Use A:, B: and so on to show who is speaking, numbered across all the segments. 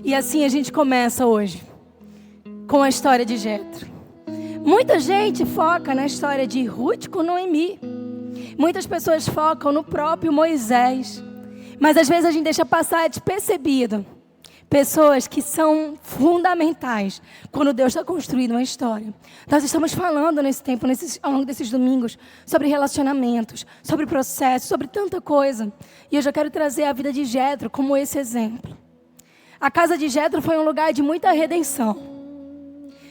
A: E assim a gente começa hoje, com a história de Jetro. Muita gente foca na história de Ruth com Noemi. Muitas pessoas focam no próprio Moisés. Mas às vezes a gente deixa passar despercebido pessoas que são fundamentais quando Deus está construindo uma história. Nós estamos falando nesse tempo, ao longo desses domingos, sobre relacionamentos, sobre processos, sobre tanta coisa. E eu já quero trazer a vida de Jetro como esse exemplo. A casa de Jetro foi um lugar de muita redenção.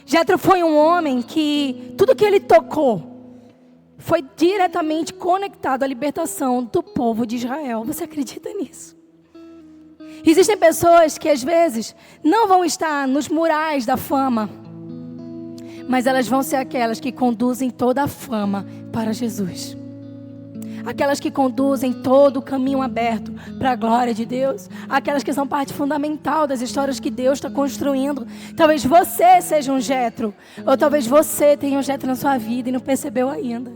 A: Jetro foi um homem que tudo que ele tocou foi diretamente conectado à libertação do povo de Israel. Você acredita nisso? Existem pessoas que às vezes não vão estar nos murais da fama, mas elas vão ser aquelas que conduzem toda a fama para Jesus. Aquelas que conduzem todo o caminho aberto para a glória de Deus. Aquelas que são parte fundamental das histórias que Deus está construindo. Talvez você seja um Jetro, ou talvez você tenha um Jetro na sua vida e não percebeu ainda.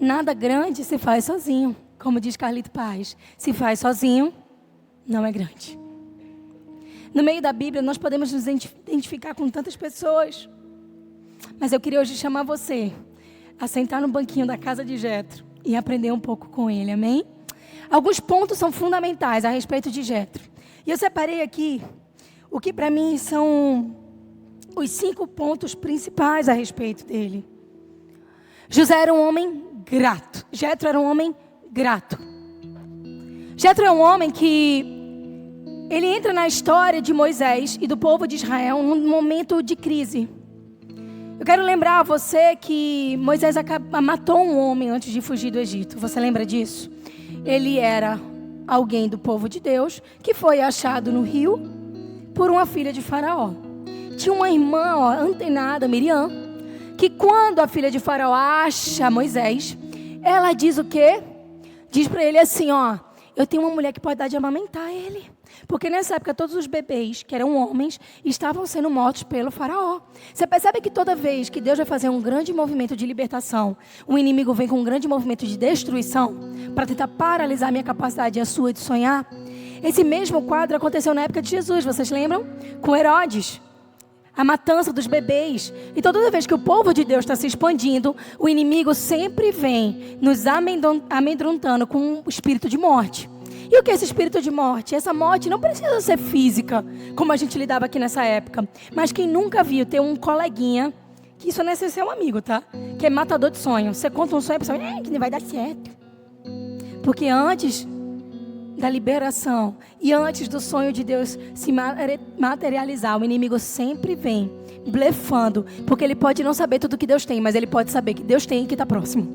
A: Nada grande se faz sozinho. Como diz Carlito Paz, se faz sozinho, não é grande. No meio da Bíblia, nós podemos nos identificar com tantas pessoas. Mas eu queria hoje chamar você a sentar no banquinho da casa de Jetro e aprender um pouco com ele, amém? Alguns pontos são fundamentais a respeito de Jetro. E eu separei aqui o que para mim são os 5 pontos principais a respeito dele. José era um homem grato. Jetro era um homem grato. Jetro é um homem que ele entra na história de Moisés e do povo de Israel num momento de crise. Eu quero lembrar a você que Moisés matou um homem antes de fugir do Egito. Você lembra disso? Ele era alguém do povo de Deus que foi achado no rio por uma filha de Faraó. Tinha uma irmã antenada, Miriam, que quando a filha de Faraó acha Moisés, ela diz o quê? Diz para ele assim, eu tenho uma mulher que pode dar de amamentar a ele. Porque nessa época todos os bebês, que eram homens, estavam sendo mortos pelo faraó. Você percebe que toda vez que Deus vai fazer um grande movimento de libertação, o inimigo vem com um grande movimento de destruição, para tentar paralisar a minha capacidade e a sua de sonhar? Esse mesmo quadro aconteceu na época de Jesus, vocês lembram? Com Herodes. A matança dos bebês. Então toda vez que o povo de Deus está se expandindo, o inimigo sempre vem nos amedrontando com um espírito de morte. E o que é esse espírito de morte? Essa morte não precisa ser física, como a gente lidava aqui nessa época. Mas quem nunca viu ter um coleguinha, que isso não é ser um amigo, tá? Que é matador de sonho. Você conta um sonho, a pessoa, que não vai dar certo. Porque antes da liberação e antes do sonho de Deus se materializar, o inimigo sempre vem blefando, porque ele pode não saber tudo que Deus tem, mas ele pode saber que Deus tem e que está próximo.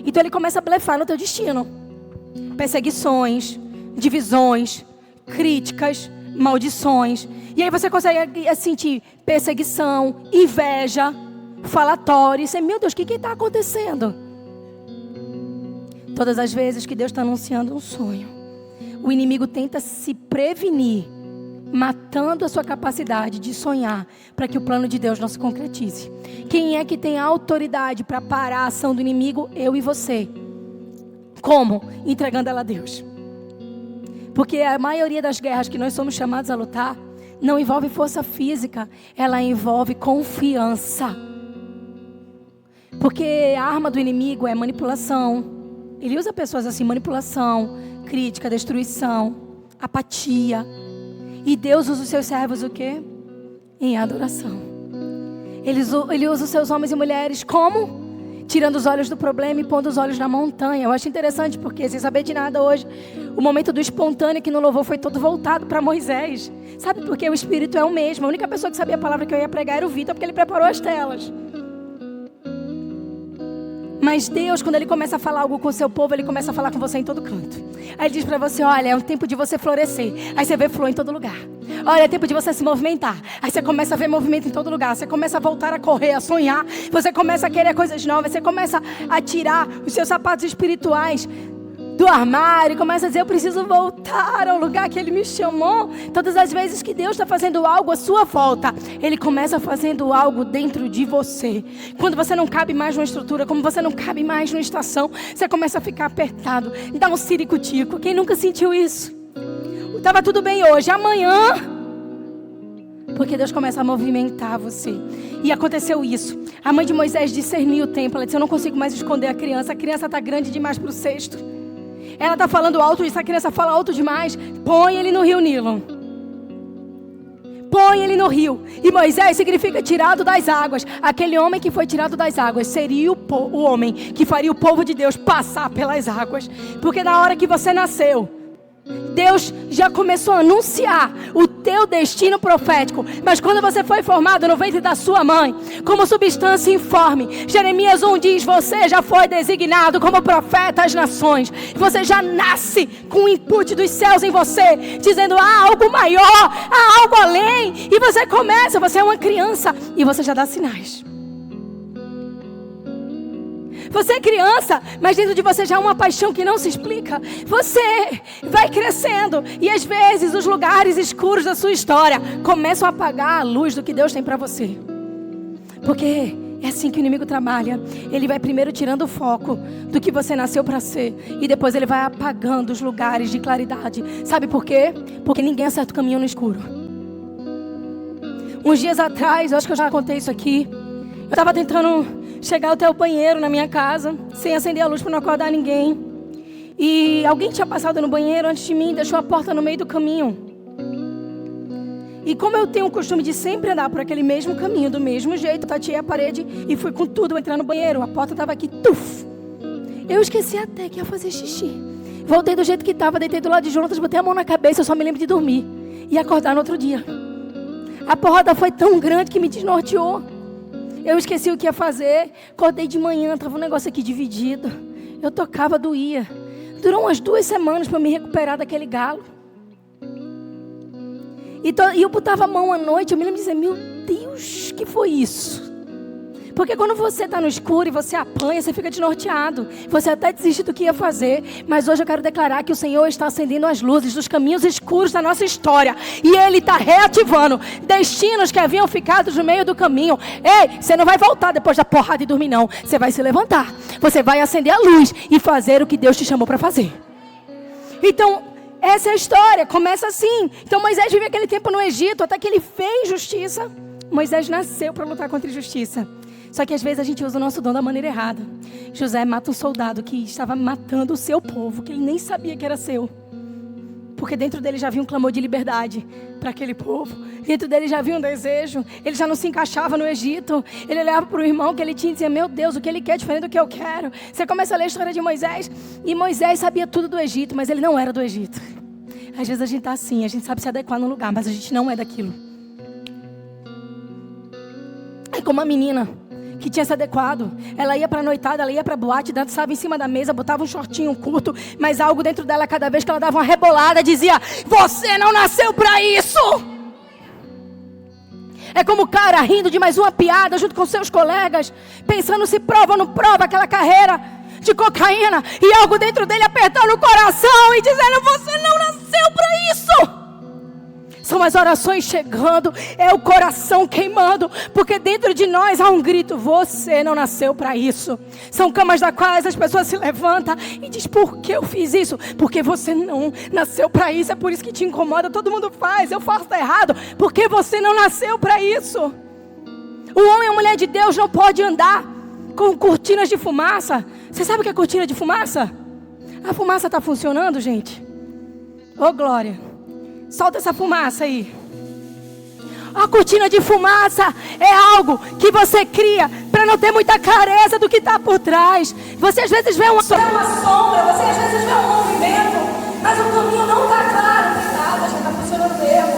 A: Então ele começa a blefar no teu destino. Perseguições, divisões, críticas, maldições. E aí você consegue sentir perseguição, inveja, falatório. E você, meu Deus, o que está acontecendo? Todas as vezes que Deus está anunciando um sonho, o inimigo tenta se prevenir, matando a sua capacidade de sonhar, para que o plano de Deus não se concretize. Quem é que tem a autoridade para parar a ação do inimigo? Eu e você. Como? Entregando ela a Deus. Porque a maioria das guerras que nós somos chamados a lutar não envolve força física, ela envolve confiança. Porque a arma do inimigo é manipulação. Ele usa pessoas assim, manipulação, crítica, destruição, apatia. E Deus usa os seus servos o quê? Em adoração. Ele usa os seus homens e mulheres como? Tirando os olhos do problema e pondo os olhos na montanha. Eu acho interessante porque, sem saber de nada hoje, o momento do espontâneo que no louvor foi todo voltado para Moisés. Sabe por quê? O Espírito é o mesmo. A única pessoa que sabia a palavra que eu ia pregar era o Vitor, porque ele preparou as telas. Mas Deus, quando Ele começa a falar algo com o seu povo, Ele começa a falar com você em todo canto. Aí Ele diz para você, olha, é um tempo de você florescer. Aí você vê flor em todo lugar. Olha, é tempo de você se movimentar. Aí você começa a ver movimento em todo lugar. Você começa a voltar a correr, a sonhar. Você começa a querer coisas novas. Você começa a tirar os seus sapatos espirituais do armário, começa a dizer, eu preciso voltar ao lugar que Ele me chamou. Todas as vezes que Deus está fazendo algo à sua volta, Ele começa fazendo algo dentro de você. Quando você não cabe mais numa estrutura, como você não cabe mais numa estação, você começa a ficar apertado, dá um ciricutico. Quem nunca sentiu isso? estava tudo bem hoje, amanhã... Porque Deus começa a movimentar você. E aconteceu isso. A mãe de Moisés discerniu o tempo. Ela disse, eu não consigo mais esconder a criança está grande demais para o cesto. Ela está falando alto, e essa criança fala alto demais. Põe ele no rio Nilo. Põe ele no rio. E Moisés significa tirado das águas. Aquele homem que foi tirado das águas seria o homem que faria o povo de Deus passar pelas águas. Porque na hora que você nasceu, Deus já começou a anunciar o teu destino profético. Mas quando você foi formado no ventre da sua mãe, como substância informe, Jeremias 1 diz, você já foi designado como profeta às nações. Você já nasce com o input dos céus em você, dizendo, há algo maior, há algo além. E você começa, você é uma criança e você já dá sinais. Você é criança, mas dentro de você já há uma paixão que não se explica. Você vai crescendo e às vezes os lugares escuros da sua história começam a apagar a luz do que Deus tem para você. Porque é assim que o inimigo trabalha. Ele vai primeiro tirando o foco do que você nasceu para ser e depois ele vai apagando os lugares de claridade. Sabe por quê? Porque ninguém acerta o caminho no escuro. Uns dias atrás, eu acho que eu já contei isso aqui, eu estava tentando chegar até o banheiro na minha casa, sem acender a luz para não acordar ninguém. E alguém tinha passado no banheiro antes de mim, deixou a porta no meio do caminho. E como eu tenho o costume de sempre andar por aquele mesmo caminho, do mesmo jeito, tateei a parede e fui com tudo entrar no banheiro. A porta estava aqui, tuf! Eu esqueci até que ia fazer xixi. Voltei do jeito que estava, deitei do lado de Jonatas, botei a mão na cabeça, eu só me lembro de dormir e acordar no outro dia. A porrada foi tão grande que me desnorteou. Eu esqueci o que ia fazer. Acordei de manhã, estava um negócio aqui dividido. Eu tocava, doía. Durou umas 2 semanas para me recuperar daquele galo. E eu botava a mão à noite, eu me lembro de dizer, meu Deus, que foi isso? Porque quando você está no escuro e você apanha, você fica desnorteado. Você até desiste do que ia fazer. Mas hoje eu quero declarar que o Senhor está acendendo as luzes dos caminhos escuros da nossa história. E Ele está reativando destinos que haviam ficado no meio do caminho. Ei, você não vai voltar depois da porrada e dormir não. Você vai se levantar. Você vai acender a luz e fazer o que Deus te chamou para fazer. Então, essa é a história. Começa assim. Então Moisés viveu aquele tempo no Egito, até que ele fez justiça. Moisés nasceu para lutar contra a injustiça. Só que às vezes a gente usa o nosso dom da maneira errada. José mata um soldado que estava matando o seu povo, que ele nem sabia que era seu. Porque dentro dele já havia um clamor de liberdade para aquele povo. Dentro dele já havia um desejo. Ele já não se encaixava no Egito. Ele olhava para o irmão que ele tinha e dizia, meu Deus, o que ele quer é diferente do que eu quero. Você começa a ler a história de Moisés. E Moisés sabia tudo do Egito, mas ele não era do Egito. Às vezes a gente está assim, a gente sabe se adequar no lugar, mas a gente não é daquilo. É como a menina que tinha se adequado. Ela ia para a noitada, ela ia para a boate, dançava em cima da mesa, botava um shortinho curto, mas algo dentro dela, cada vez que ela dava uma rebolada, dizia, você não nasceu para isso! É como o cara rindo de mais uma piada junto com seus colegas, pensando se prova ou não prova aquela carreira de cocaína, e algo dentro dele apertando o coração e dizendo, você não nasceu para isso! São as orações chegando, é o coração queimando, porque dentro de nós há um grito, você não nasceu para isso. São camas das quais as pessoas se levantam e dizem, por que eu fiz isso? Porque você não nasceu para isso, é por isso que te incomoda, todo mundo faz, eu faço errado, porque você não nasceu para isso. O homem e a mulher de Deus não pode andar com cortinas de fumaça. Você sabe o que é cortina de fumaça? A fumaça está funcionando, gente? Ô glória! Solta essa fumaça aí. A cortina de fumaça é algo que você cria para não ter muita clareza do que está por trás. Você às vezes vê uma sombra, você às vezes vê um movimento, mas o caminho não está claro, não tem nada, já está funcionando mesmo.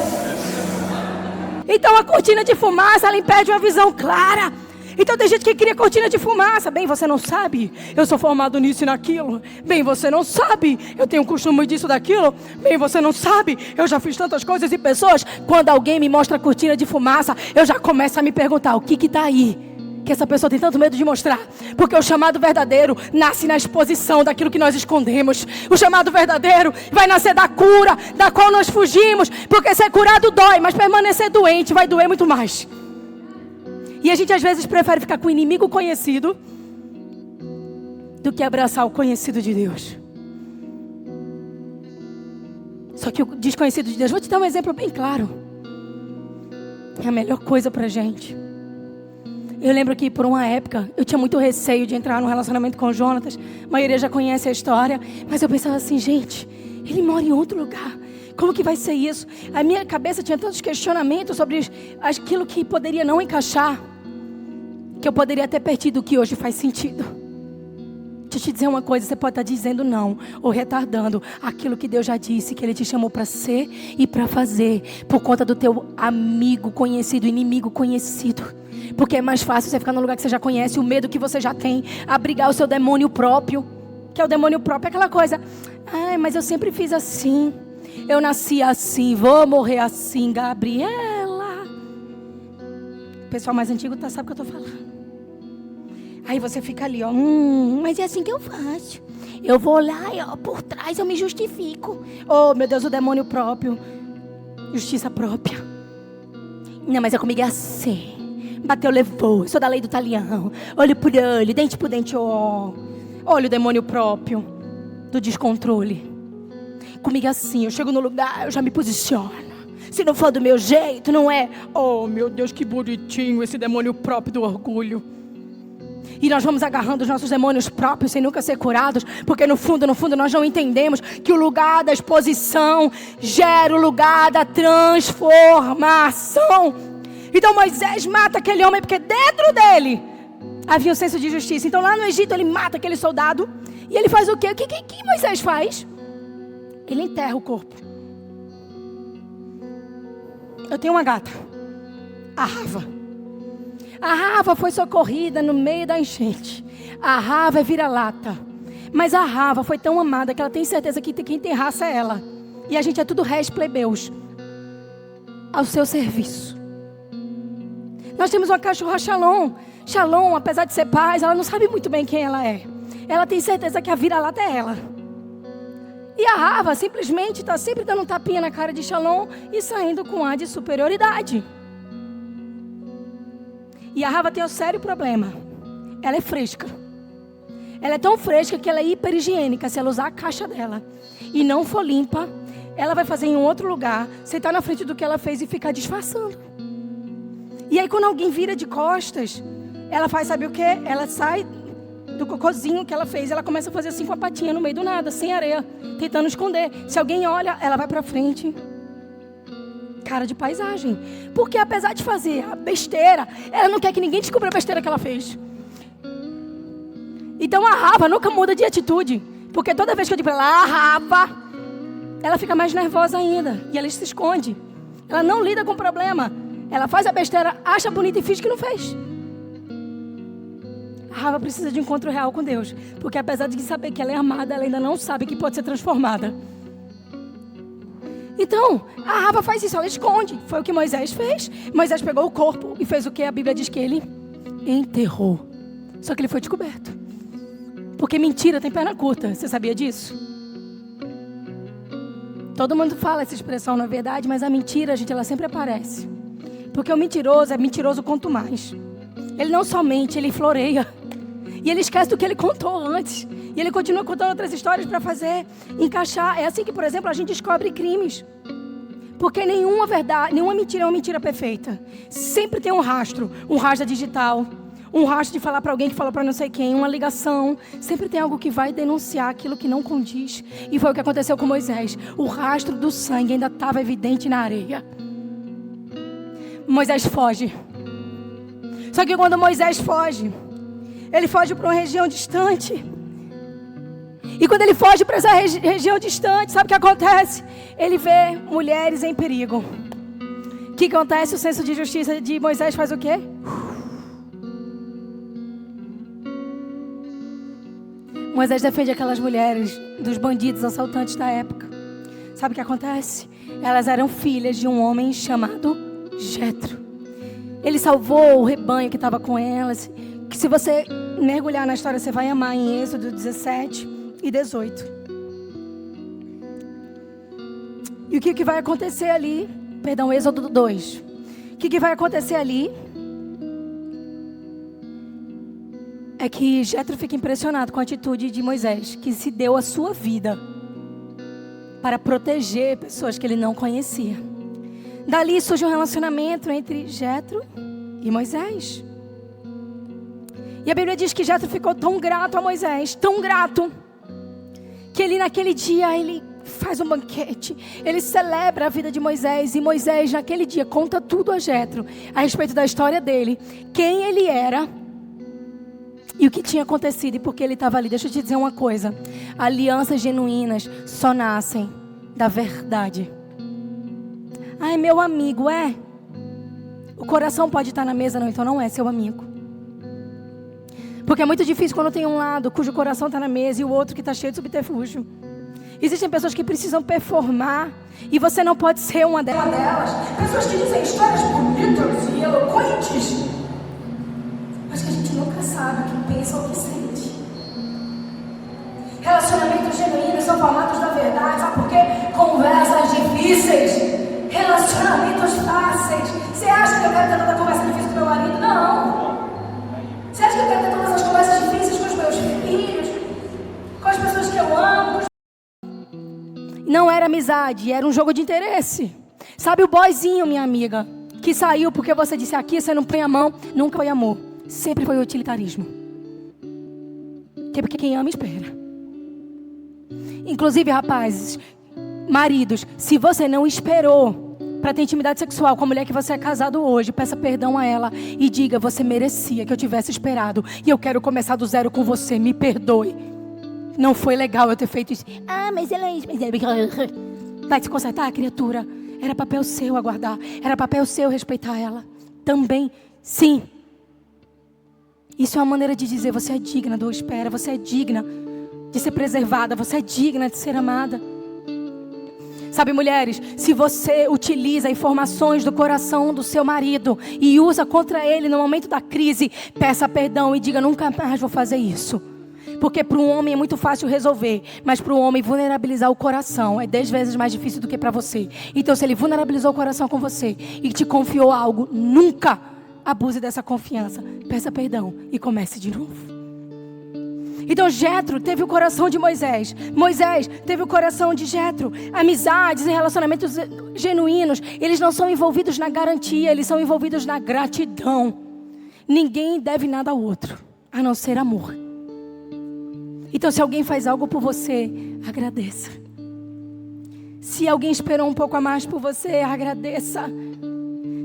A: Então a cortina de fumaça, ela impede uma visão clara. Então tem gente que cria cortina de fumaça. Bem, você não sabe, eu sou formado nisso e naquilo. Bem, você não sabe, eu tenho costume disso, daquilo. Bem, você não sabe, eu já fiz tantas coisas e pessoas. Quando alguém me mostra cortina de fumaça, eu já começo a me perguntar, o que está aí? Que essa pessoa tem tanto medo de mostrar. Porque o chamado verdadeiro nasce na exposição daquilo que nós escondemos. O chamado verdadeiro vai nascer da cura, da qual nós fugimos. Porque ser curado dói, mas permanecer doente vai doer muito mais. E a gente às vezes prefere ficar com o inimigo conhecido do que abraçar o conhecido de Deus. Só que o desconhecido de Deus, vou te dar um exemplo bem claro. É a melhor coisa pra gente. Eu lembro que por uma época eu tinha muito receio de entrar num relacionamento com o Jonatas. A maioria já conhece a história. Mas eu pensava assim, gente, ele mora em outro lugar. Como que vai ser isso? A minha cabeça tinha tantos questionamentos sobre aquilo que poderia não encaixar, que eu poderia ter perdido o que hoje faz sentido. Deixa eu te dizer uma coisa, você pode estar dizendo não ou retardando aquilo que Deus já disse, que Ele te chamou para ser e para fazer, por conta do teu amigo conhecido, inimigo conhecido. Porque é mais fácil você ficar no lugar que você já conhece, o medo que você já tem, abrigar o seu demônio próprio. Que é o demônio próprio, é aquela coisa, ai, mas eu sempre fiz assim, eu nasci assim, vou morrer assim, Gabriela. O pessoal mais antigo sabe o que eu estou falando. Aí você fica ali, ó, mas é assim que eu faço. Eu vou lá e ó, por trás eu me justifico. Oh, meu Deus, o demônio próprio. Justiça própria. Não, mas comigo é assim. Bateu, levou. Eu sou da lei do talião. Olho por olho, dente por dente, ó. Olha o demônio próprio do descontrole. Comigo é assim, eu chego no lugar, eu já me posiciono. Se não for do meu jeito, não é. Oh, meu Deus, que bonitinho esse demônio próprio do orgulho. E nós vamos agarrando os nossos demônios próprios sem nunca ser curados. Porque no fundo nós não entendemos que o lugar da exposição gera o lugar da transformação. Então Moisés mata aquele homem porque dentro dele havia um senso de justiça. Então lá no Egito ele mata aquele soldado. E ele faz o quê? O que Moisés faz? Ele enterra o corpo. Eu tenho uma gata, a Rava. A Rava foi socorrida no meio da enchente. A Rava é vira-lata. Mas a Rava foi tão amada que ela tem certeza que quem tem raça é ela. E a gente é tudo res plebeus ao seu serviço. Nós temos uma cachorra Shalom. Shalom, apesar de ser paz, ela não sabe muito bem quem ela é. Ela tem certeza que a vira-lata é ela. E a Rava simplesmente está sempre dando um tapinha na cara de Shalom e saindo com ar de superioridade. E a Rava tem um sério problema. Ela é fresca. Ela é tão fresca que ela é hiper-higiênica. Se ela usar a caixa dela e não for limpa, ela vai fazer em um outro lugar, sentar na frente do que ela fez e ficar disfarçando. E aí quando alguém vira de costas, ela faz, sabe o quê? Ela sai do cocôzinho que ela fez. Ela começa a fazer assim com a patinha no meio do nada, sem areia, tentando esconder. Se alguém olha, ela vai pra frente. Cara de paisagem. Porque apesar de fazer a besteira, ela não quer que ninguém descubra a besteira que ela fez. Então a Rava nunca muda de atitude. Porque toda vez que eu digo pra ela, Rava, ela fica mais nervosa ainda. E ela se esconde. Ela não lida com o problema. Ela faz a besteira, acha bonita e finge que não fez. A Rava precisa de um encontro real com Deus. Porque apesar de saber que ela é amada, ela ainda não sabe que pode ser transformada. Então, a Rava faz isso, ela esconde. Foi o que Moisés fez. Moisés pegou o corpo e fez o que? A Bíblia diz que ele enterrou. Só que ele foi descoberto. Porque mentira tem perna curta. Você sabia disso? Todo mundo fala essa expressão, na verdade, mas a mentira, gente, ela sempre aparece. Porque o mentiroso é mentiroso quanto mais. Ele não só mente, ele floreia. E ele esquece do que ele contou antes. E ele continua contando outras histórias para fazer encaixar. É assim que, por exemplo, a gente descobre crimes. Porque nenhuma verdade, nenhuma mentira é uma mentira perfeita. Sempre tem um rastro digital, um rastro de falar para alguém que falou para não sei quem, uma ligação. Sempre tem algo que vai denunciar aquilo que não condiz. E foi o que aconteceu com Moisés. O rastro do sangue ainda estava evidente na areia. Moisés foge. Só que quando Moisés foge, ele foge para uma região distante. E quando ele foge para essa região distante, sabe o que acontece? Ele vê mulheres em perigo. O que acontece? O senso de justiça de Moisés faz o quê? Moisés defende aquelas mulheres dos bandidos assaltantes da época. Sabe o que acontece? Elas eram filhas de um homem chamado Jetro. Ele salvou o rebanho que estava com elas. Que se você mergulhar na história, você vai amar em Êxodo 17 e 18. E o que vai acontecer ali? Perdão, Êxodo 2. O que vai acontecer ali? É que Jetro fica impressionado com a atitude de Moisés, que se deu a sua vida para proteger pessoas que ele não conhecia. Dali surge um relacionamento entre Jetro e Moisés. E a Bíblia diz que Jetro ficou tão grato a Moisés, tão grato, que ele naquele dia, ele faz um banquete, ele celebra a vida de Moisés, e Moisés naquele dia conta tudo a Jetro, a respeito da história dele, quem ele era, e o que tinha acontecido, e por que ele estava ali. Deixa eu te dizer uma coisa, alianças genuínas só nascem da verdade. Ah, é meu amigo, é? O coração pode estar na mesa, não, então não é seu amigo. Porque é muito difícil quando tem um lado cujo coração está na mesa e o outro que está cheio de subterfúgio. Existem pessoas que precisam performar e você não pode ser uma delas. Pessoas que dizem histórias bonitas e eloquentes, mas que a gente nunca sabe o que pensa ou o que sente. Relacionamentos genuínos são formatos da verdade, sabe por quê? Conversas difíceis, relacionamentos fáceis. Você acha que eu quero ter toda a conversa difícil com meu marido? Não. Você acha que eu quero ter todas as conversas difíceis com os meus filhos, com as pessoas que eu amo? Não era amizade, era um jogo de interesse. Sabe o boyzinho, minha amiga, que saiu porque você disse aqui, você não põe a mão, nunca foi amor. Sempre foi utilitarismo. Porque quem ama espera. Inclusive, rapazes, maridos, se você não esperou para ter intimidade sexual com a mulher que você é casado hoje, peça perdão a ela e diga: você merecia que eu tivesse esperado e eu quero começar do zero com você, me perdoe. Não foi legal eu ter feito isso. Ah, mas ela... Vai se consertar, criatura. Era papel seu aguardar, era papel seu respeitar ela. Também, sim. Isso é uma maneira de dizer: você é digna da espera, você é digna de ser preservada, você é digna de ser amada. Sabe, mulheres, se você utiliza informações do coração do seu marido e usa contra ele no momento da crise, peça perdão e diga: nunca mais vou fazer isso. Porque para um homem é muito fácil resolver, mas para um homem vulnerabilizar o coração é 10 vezes mais difícil do que para você. Então, se ele vulnerabilizou o coração com você e te confiou algo, nunca abuse dessa confiança. Peça perdão e comece de novo. Então Jetro teve o coração de Moisés. Moisés teve o coração de Jetro. Amizades e relacionamentos genuínos, eles não são envolvidos na garantia, eles são envolvidos na gratidão. Ninguém deve nada ao outro, a não ser amor. Então, se alguém faz algo por você, agradeça. Se alguém esperou um pouco a mais por você, agradeça.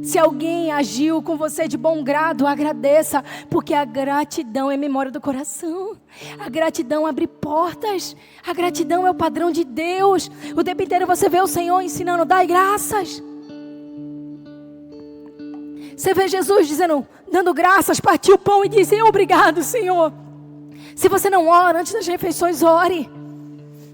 A: Se alguém agiu com você de bom grado, agradeça, porque a gratidão é memória do coração. A gratidão abre portas. A gratidão é o padrão de Deus. O tempo inteiro você vê o Senhor ensinando: dai graças. Você vê Jesus dando graças, partiu o pão e disse: obrigado, Senhor. Se você não ora antes das refeições, ore.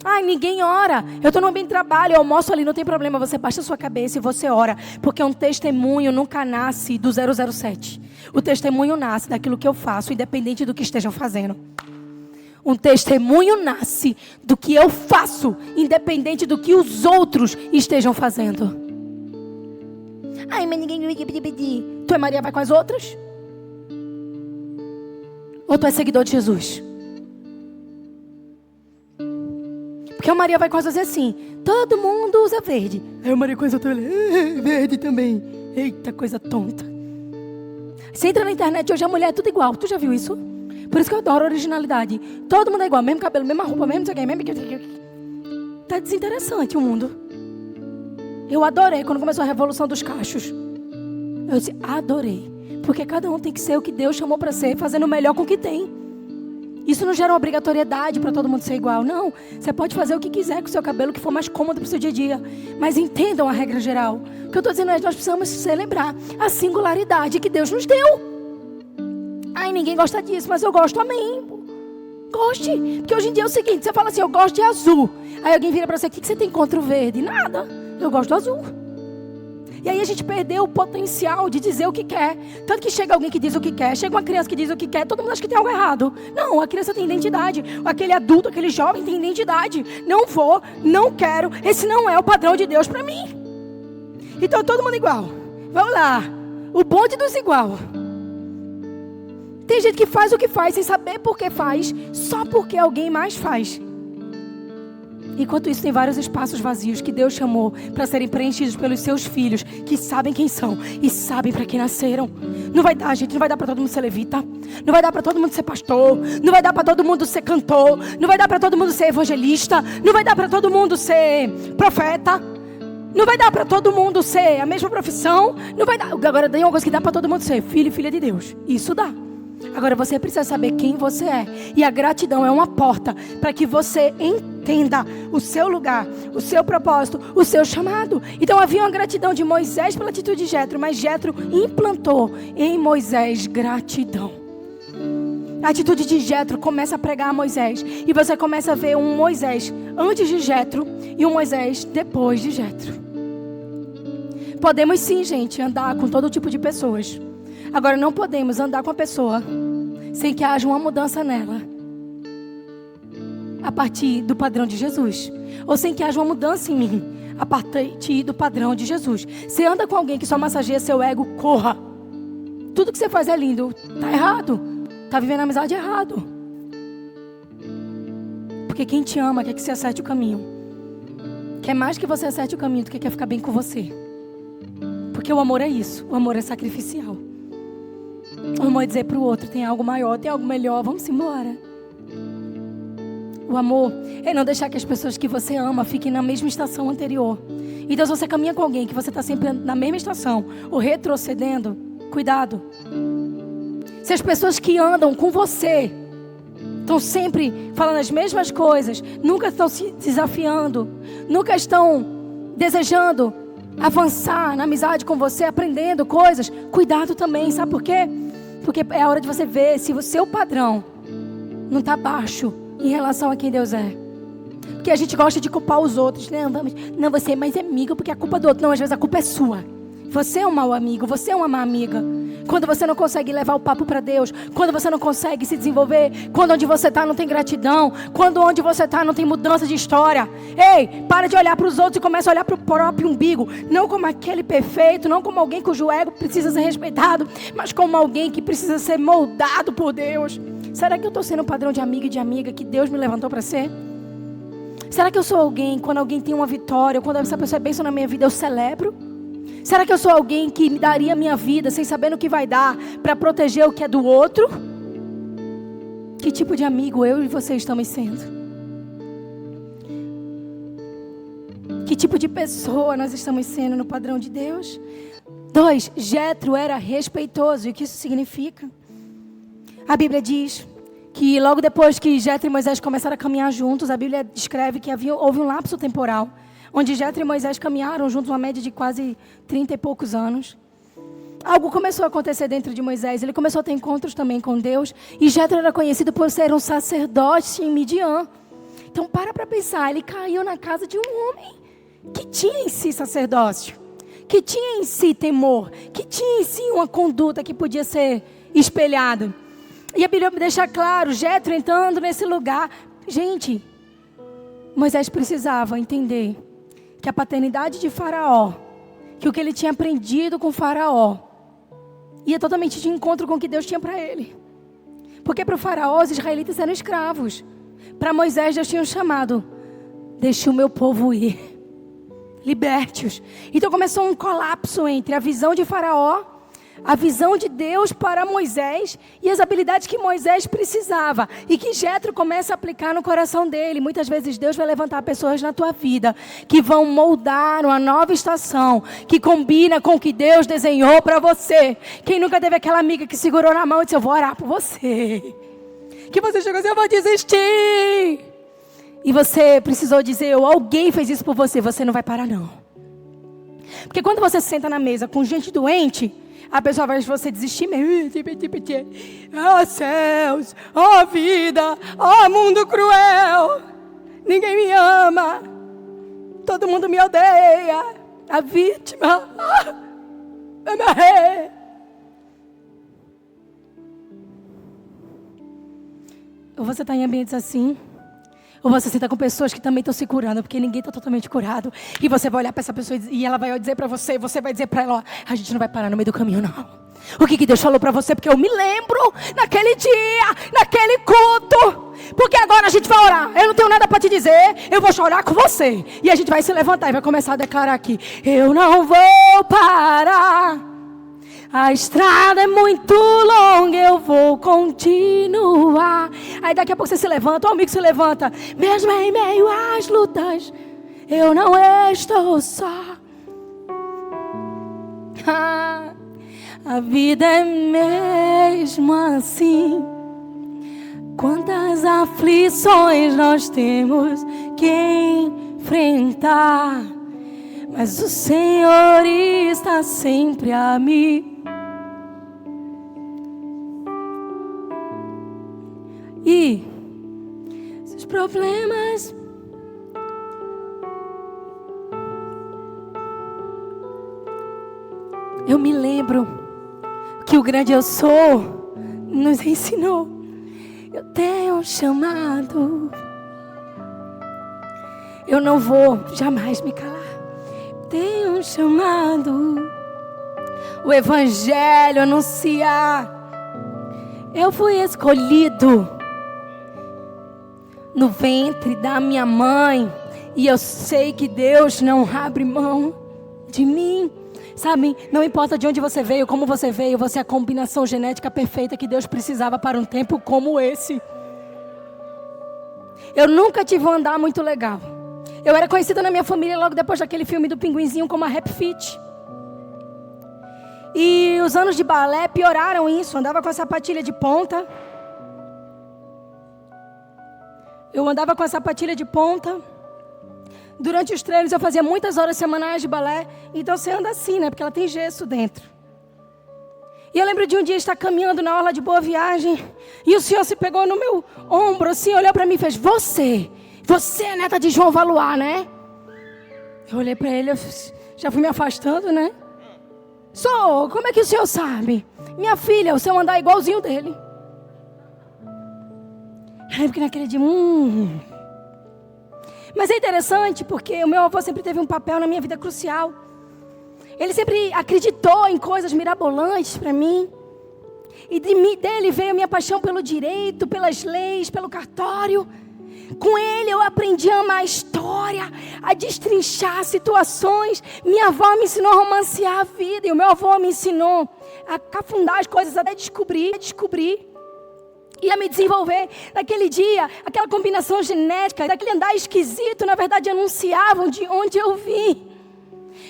A: Ai, ninguém ora. Eu estou no ambiente de trabalho, eu almoço ali, não tem problema. Você baixa a sua cabeça e você ora. Porque um testemunho nunca nasce do 007. O testemunho nasce daquilo que eu faço, independente do que estejam fazendo. Um testemunho nasce do que eu faço, independente do que os outros estejam fazendo. Ai, mas ninguém... Tu é Maria, vai com as outras? Ou tu é seguidor de Jesus? Porque a Maria vai com as outras assim: todo mundo usa verde. Aí a Maria com as outras, verde também. Eita, coisa tonta. Você entra na internet hoje, a mulher é tudo igual. Tu já viu isso? Por isso que eu adoro a originalidade. Todo mundo é igual, mesmo cabelo, mesma roupa, mesmo não sei o que, mesmo... Tá desinteressante o mundo. Eu adorei quando começou a revolução dos cachos. Eu disse: adorei. Porque cada um tem que ser o que Deus chamou para ser, fazendo o melhor com o que tem. Isso não gera uma obrigatoriedade para todo mundo ser igual. Não, você pode fazer o que quiser com o seu cabelo, que for mais cômodo para o seu dia a dia. Mas entendam a regra geral. O que eu estou dizendo é que nós precisamos celebrar a singularidade que Deus nos deu. Ai, ninguém gosta disso, mas eu gosto, amém. Goste. Porque hoje em dia é o seguinte: você fala assim: eu gosto de azul. Aí alguém vira para você: o que você tem contra o verde? Nada, eu gosto do azul. E aí a gente perdeu o potencial de dizer o que quer. Tanto que chega alguém que diz o que quer, chega uma criança que diz o que quer, todo mundo acha que tem algo errado. Não, a criança tem identidade. Aquele adulto, aquele jovem tem identidade. Não vou, não quero, esse não é o padrão de Deus para mim. Então todo mundo igual. Vamos lá, o bonde dos igual. Tem gente que faz o que faz sem saber por que faz, só porque alguém mais faz. Enquanto isso, tem vários espaços vazios que Deus chamou para serem preenchidos pelos seus filhos, que sabem quem são e sabem para quem nasceram. Não vai dar, gente, não vai dar para todo mundo ser levita. Não vai dar para todo mundo ser pastor. Não vai dar para todo mundo ser cantor. Não vai dar para todo mundo ser evangelista. Não vai dar para todo mundo ser profeta. Não vai dar para todo mundo ser a mesma profissão. Não vai dar. Agora tem uma coisa que dá para todo mundo ser filho e filha de Deus. Isso dá. Agora você precisa saber quem você é. E a gratidão é uma porta para que você entenda o seu lugar, o seu propósito, o seu chamado. Então havia uma gratidão de Moisés pela atitude de Jétro, mas Jétro implantou em Moisés gratidão. A atitude de Jétro começa a pregar a Moisés. E você começa a ver um Moisés antes de Jétro e um Moisés depois de Jétro. Podemos sim, gente, andar com todo tipo de pessoas. Agora não podemos andar com a pessoa sem que haja uma mudança nela a partir do padrão de Jesus. Ou sem que haja uma mudança em mim a partir do padrão de Jesus. Você anda com alguém que só massageia seu ego, corra. Tudo que você faz é lindo. Tá errado. Tá vivendo a amizade errado. Porque quem te ama quer que você acerte o caminho. Quer mais que você acerte o caminho do que quer ficar bem com você. Porque o amor é isso. O amor é sacrificial. O amor é dizer para o outro, tem algo maior, tem algo melhor, vamos embora. O amor é não deixar que as pessoas que você ama fiquem na mesma estação anterior. Então se você caminha com alguém que você está sempre na mesma estação ou retrocedendo, cuidado. Se as pessoas que andam com você estão sempre falando as mesmas coisas, nunca estão se desafiando, nunca estão desejando avançar na amizade com você, aprendendo coisas, cuidado também, sabe por quê? Porque é a hora de você ver se o seu padrão não está baixo em relação a quem Deus é. Porque a gente gosta de culpar os outros. Não, você é mais amigo porque a culpa do outro. Não, às vezes a culpa é sua. Você é um mau amigo, você é uma má amiga. Quando você não consegue levar o papo para Deus, quando você não consegue se desenvolver, quando onde você está não tem gratidão, quando onde você está não tem mudança de história. Ei, para de olhar para os outros e começa a olhar para o próprio umbigo. Não como aquele perfeito, não como alguém cujo ego precisa ser respeitado, mas como alguém que precisa ser moldado por Deus. Será que eu estou sendo um padrão de amiga e de amiga que Deus me levantou para ser? Será que eu sou alguém, quando alguém tem uma vitória, quando essa pessoa é bênção na minha vida, eu celebro? Será que eu sou alguém que me daria a minha vida sem saber no que vai dar para proteger o que é do outro? Que tipo de amigo eu e você estamos sendo? Que tipo de pessoa nós estamos sendo no padrão de Deus? 2, Jétro era respeitoso. E o que isso significa? A Bíblia diz que logo depois que Jétro e Moisés começaram a caminhar juntos, a Bíblia descreve que houve um lapso temporal onde Jétro e Moisés caminharam juntos uma média de quase 30 e poucos anos. Algo começou a acontecer dentro de Moisés. Ele começou a ter encontros também com Deus. E Jétro era conhecido por ser um sacerdote em Midian. Então para pensar, ele caiu na casa de um homem que tinha em si sacerdócio, que tinha em si temor, que tinha em si uma conduta que podia ser espelhada. E a Bíblia deixa claro, Jétro entrando nesse lugar. Gente, Moisés precisava entender que a paternidade de Faraó, que o que ele tinha aprendido com Faraó, ia totalmente de encontro com o que Deus tinha para ele. Porque para o Faraó, os israelitas eram escravos. Para Moisés, Deus tinha um chamado: deixe o meu povo ir, liberte-os. Então começou um colapso entre a visão de Faraó, a visão de Deus para Moisés e as habilidades que Moisés precisava. E que Jétro começa a aplicar no coração dele. Muitas vezes Deus vai levantar pessoas na tua vida que vão moldar uma nova estação que combina com o que Deus desenhou para você. Quem nunca teve aquela amiga que segurou na mão e disse: eu vou orar por você. Que você chegou assim: eu vou desistir. E você precisou dizer, ou alguém fez isso por você: você não vai parar não. Porque quando você senta na mesa com gente doente, a pessoa vai você desistir mesmo. Oh céus, oh vida, oh mundo cruel. Ninguém me ama. Todo mundo me odeia. A vítima. Eu morri. Ou você está em ambientes assim, Ou você senta com pessoas que também estão se curando, porque ninguém está totalmente curado. E você vai olhar para essa pessoa e ela vai dizer para você, e você vai dizer para ela, ó, a gente não vai parar no meio do caminho, não. O que Deus falou para você? Porque eu me lembro naquele dia, naquele culto. Porque agora a gente vai orar. Eu não tenho nada para te dizer, eu vou chorar com você. E a gente vai se levantar e vai começar a declarar aqui, eu não vou parar. A estrada é muito longa, eu vou continuar. Aí daqui a pouco você se levanta, o amigo se levanta. Mesmo em meio às lutas, eu não estou só. A vida é mesmo assim. Quantas aflições nós temos que enfrentar. Mas o Senhor está sempre a mim. E seus problemas eu me lembro que o grande eu sou nos ensinou. Eu tenho um chamado. Eu não vou jamais me calar. Eu tenho um chamado. O evangelho anunciar. Eu fui escolhido no ventre da minha mãe. E eu sei que Deus não abre mão de mim. Sabe, não importa de onde você veio, como você veio, você é a combinação genética perfeita que Deus precisava para um tempo como esse. Eu nunca tive um andar muito legal. Eu era conhecida na minha família logo depois daquele filme do Pinguinzinho como a Rap Fit. E os anos de balé pioraram isso. Andava com a sapatilha de ponta. Eu andava com a sapatilha de ponta. Durante os treinos eu fazia muitas horas semanais de balé. Então você anda assim, né? Porque ela tem gesso dentro. E eu lembro de um dia estar caminhando na orla de Boa Viagem. E o Senhor se pegou no meu ombro assim, olhou para mim e fez, você é neta de João Valuar, né? Eu olhei para ele, eu já fui me afastando, né? Sou, como é que o senhor sabe? Minha filha, o seu andar é igualzinho dele. Eu lembro que naquele dia, Mas é interessante porque o meu avô sempre teve um papel na minha vida crucial. Ele sempre acreditou em coisas mirabolantes para mim. E dele veio a minha paixão pelo direito, pelas leis, pelo cartório. Com ele eu aprendi a amar a história, a destrinchar situações. Minha avó me ensinou a romancear a vida. E o meu avô me ensinou a cafundar as coisas até descobrir. E a me desenvolver. Naquele dia, aquela combinação genética, daquele andar esquisito, na verdade anunciavam de onde eu vim.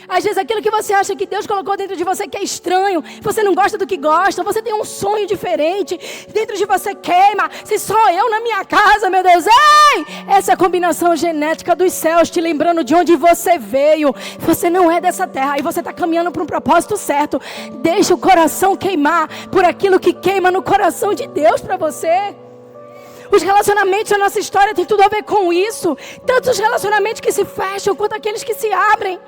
A: Às vezes aquilo que você acha que Deus colocou dentro de você que é estranho, você não gosta do que gosta, você tem um sonho diferente, dentro de você queima, se só eu na minha casa, meu Deus, ei! Essa é a combinação genética dos céus, te lembrando de onde você veio. Você não é dessa terra e você está caminhando para um propósito certo. Deixa o coração queimar por aquilo que queima no coração de Deus para você. Os relacionamentos da nossa história têm tudo a ver com isso. Tanto os relacionamentos que se fecham quanto aqueles que se abrem.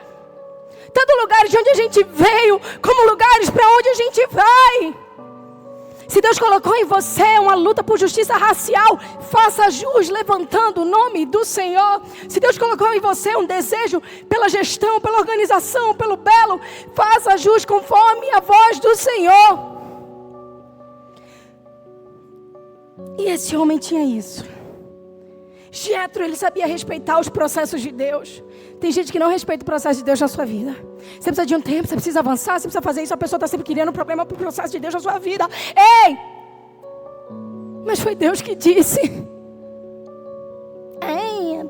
A: Tanto lugares de onde a gente veio, como lugares para onde a gente vai. Se Deus colocou em você uma luta por justiça racial, faça jus levantando o nome do Senhor. Se Deus colocou em você um desejo pela gestão, pela organização, pelo belo, faça jus conforme a voz do Senhor. E esse homem tinha isso. Jétro, ele sabia respeitar os processos de Deus. Tem gente que não respeita o processo de Deus na sua vida. Você precisa de um tempo, você precisa avançar, você precisa fazer isso. A pessoa está sempre criando um problema para o processo de Deus na sua vida. Ei! Mas foi Deus que disse. Ai,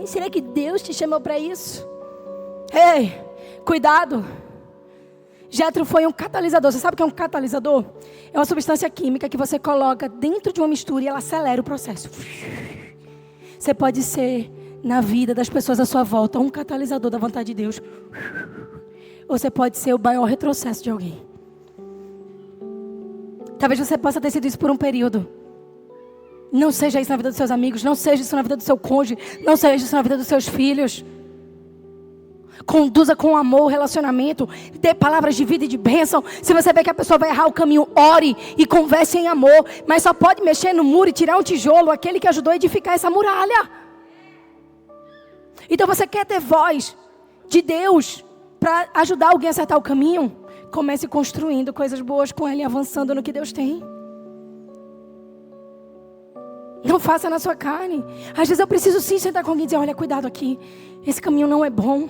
A: será que Deus te chamou para isso? Ei, cuidado. Jétro foi um catalisador. Você sabe o que é um catalisador? É uma substância química que você coloca dentro de uma mistura e ela acelera o processo. Você pode ser, na vida das pessoas à sua volta, um catalisador da vontade de Deus. Ou você pode ser o maior retrocesso de alguém. Talvez você possa ter sido isso por um período. Não seja isso na vida dos seus amigos. Não seja isso na vida do seu cônjuge. Não seja isso na vida dos seus filhos. Conduza com amor o relacionamento. Dê palavras de vida e de bênção. Se você vê que a pessoa vai errar o caminho, ore e converse em amor. Mas só pode mexer no muro e tirar um tijolo aquele que ajudou a edificar essa muralha. Então você quer ter voz de Deus para ajudar alguém a acertar o caminho? Comece construindo coisas boas com ele, avançando no que Deus tem. Não faça na sua carne. Às vezes eu preciso sim sentar com alguém e dizer, olha, cuidado aqui. Esse caminho não é bom.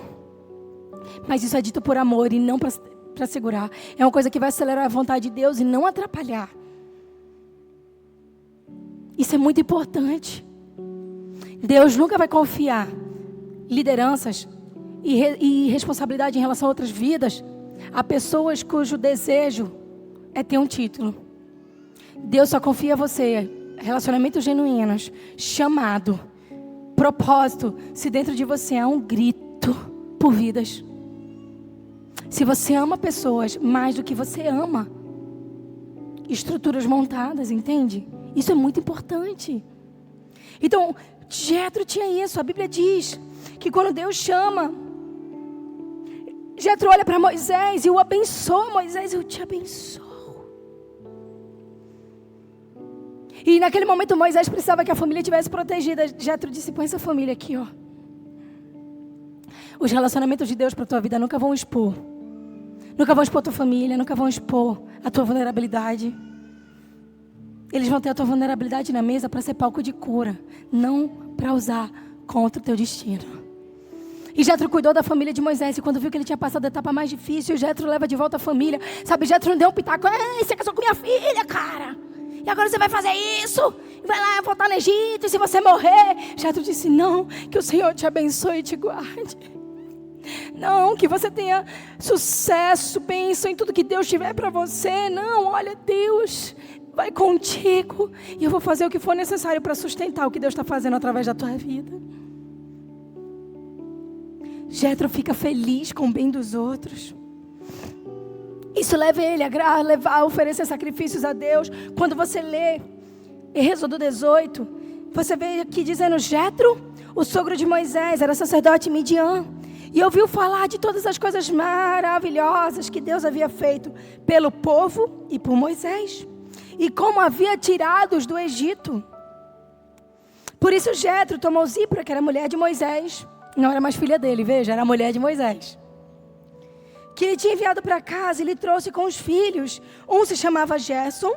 A: Mas isso é dito por amor e não para segurar. É uma coisa que vai acelerar a vontade de Deus e não atrapalhar. Isso é muito importante. Deus nunca vai confiar lideranças e responsabilidade em relação a outras vidas a pessoas cujo desejo é ter um título. Deus só confia a você relacionamentos genuínos, chamado, propósito, se dentro de você há um grito por vidas. Se você ama pessoas mais do que você ama estruturas montadas, entende? Isso é muito importante. Então, Jetro tinha isso. A Bíblia diz que quando Deus chama, Jetro olha para Moisés e o abençoa. Moisés, eu te abençoo. E naquele momento Moisés precisava que a família tivesse protegida. Jetro disse, põe essa família aqui, ó. Os relacionamentos de Deus para a tua vida nunca vão expor. Nunca vão expor tua família, nunca vão expor a tua vulnerabilidade. Eles vão ter a tua vulnerabilidade na mesa para ser palco de cura, não para usar contra o teu destino. E Jetro cuidou da família de Moisés, e quando viu que ele tinha passado a etapa mais difícil, Jetro leva de volta a família. Sabe, Jetro não deu um pitaco, você casou com minha filha, cara. E agora você vai fazer isso? Vai lá voltar no Egito, e se você morrer? Jetro disse, não, que o Senhor te abençoe e te guarde. Não, que você tenha sucesso, bênção em tudo que Deus tiver para você. Não, olha, Deus vai contigo. E eu vou fazer o que for necessário para sustentar o que Deus está fazendo através da tua vida. Jetro fica feliz com o bem dos outros. Isso leva ele a oferecer sacrifícios a Deus. Quando você lê Êxodo 18, você vê aqui dizendo, Jetro, o sogro de Moisés, era sacerdote Midian. E ouviu falar de todas as coisas maravilhosas que Deus havia feito pelo povo e por Moisés. E como havia tirado-os do Egito. Por isso Jetro tomou Zípora, que era mulher de Moisés. Não era mais filha dele, veja, era a mulher de Moisés. Que ele tinha enviado para casa e lhe trouxe com os filhos. Um se chamava Gerson,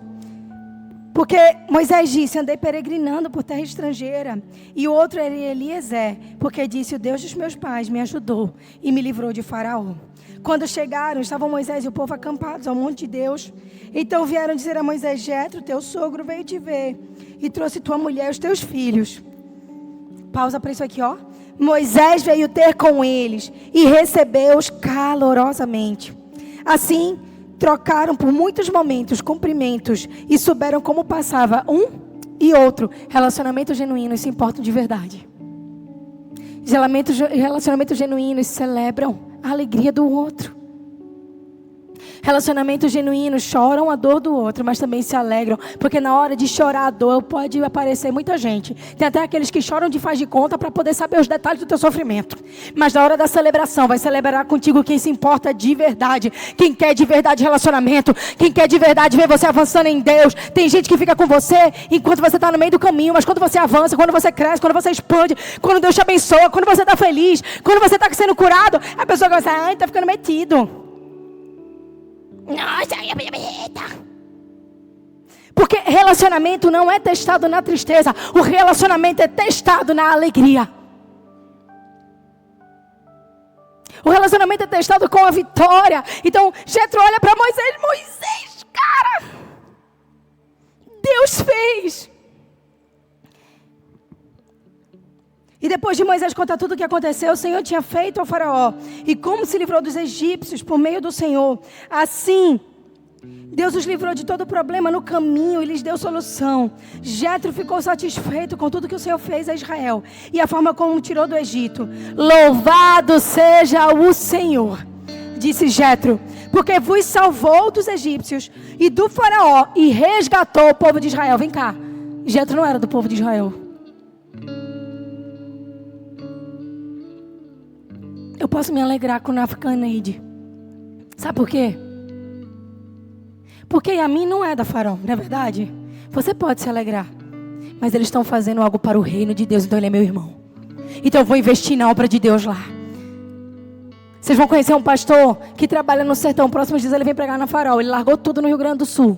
A: porque Moisés disse, andei peregrinando por terra estrangeira. E o outro era Eliezer, porque disse, o Deus dos meus pais me ajudou e me livrou de Faraó. Quando chegaram, estavam Moisés e o povo acampados ao monte de Deus. Então vieram dizer a Moisés, Jetro, teu sogro veio te ver e trouxe tua mulher e os teus filhos. Pausa para isso aqui, ó. Moisés veio ter com eles e recebeu-os calorosamente. Assim, trocaram por muitos momentos cumprimentos e souberam como passava um e outro. Relacionamentos genuínos se importam de verdade. Relacionamentos genuínos celebram a alegria do outro. Relacionamentos genuínos choram a dor do outro, mas também se alegram, porque na hora de chorar a dor pode aparecer muita gente. Tem até aqueles que choram de faz de conta para poder saber os detalhes do teu sofrimento. Mas na hora da celebração, vai celebrar contigo quem se importa de verdade, quem quer de verdade relacionamento, quem quer de verdade ver você avançando em Deus. Tem gente que fica com você enquanto você está no meio do caminho, mas quando você avança, quando você cresce, quando você expande, quando Deus te abençoa, quando você está feliz, quando você está sendo curado, a pessoa começa, ai, está ficando metido. Nossa, eita. Porque relacionamento não é testado na tristeza. O relacionamento é testado na alegria. O relacionamento é testado com a vitória. Então, Jetro olha para Moisés. Moisés, cara, Deus fez. E depois de Moisés contar tudo o que aconteceu, o Senhor tinha feito ao faraó. E como se livrou dos egípcios por meio do Senhor. Assim, Deus os livrou de todo o problema no caminho e lhes deu solução. Jetro ficou satisfeito com tudo que o Senhor fez a Israel. E a forma como o tirou do Egito. Louvado seja o Senhor, disse Jetro, porque vos salvou dos egípcios e do faraó e resgatou o povo de Israel. Vem cá, Jetro não era do povo de Israel. eu posso me alegrar com o African Aid. Sabe por quê? Porque a mim não é da Farol, não é verdade? Você pode se alegrar. Mas eles estão fazendo algo para o reino de Deus, então ele é meu irmão. Então eu vou investir na obra de Deus lá. Vocês vão conhecer um pastor que trabalha no sertão. Próximos dias ele vem pregar na Farol. Ele largou tudo no Rio Grande do Sul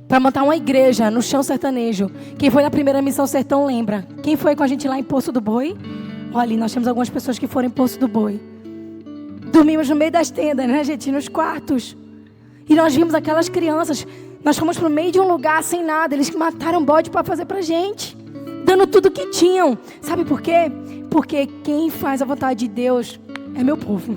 A: para montar uma igreja no chão sertanejo. Quem foi na primeira missão sertão lembra. Quem foi com a gente lá em Poço do Boi? Olha, nós temos algumas pessoas que foram em Poço do Boi. Dormimos no meio das tendas, né, gente? Nos quartos. E nós vimos aquelas crianças. Nós fomos para o meio de um lugar sem nada. Eles mataram bode para fazer para a gente. Dando tudo que tinham. Sabe por quê? Porque quem faz a vontade de Deus é meu povo.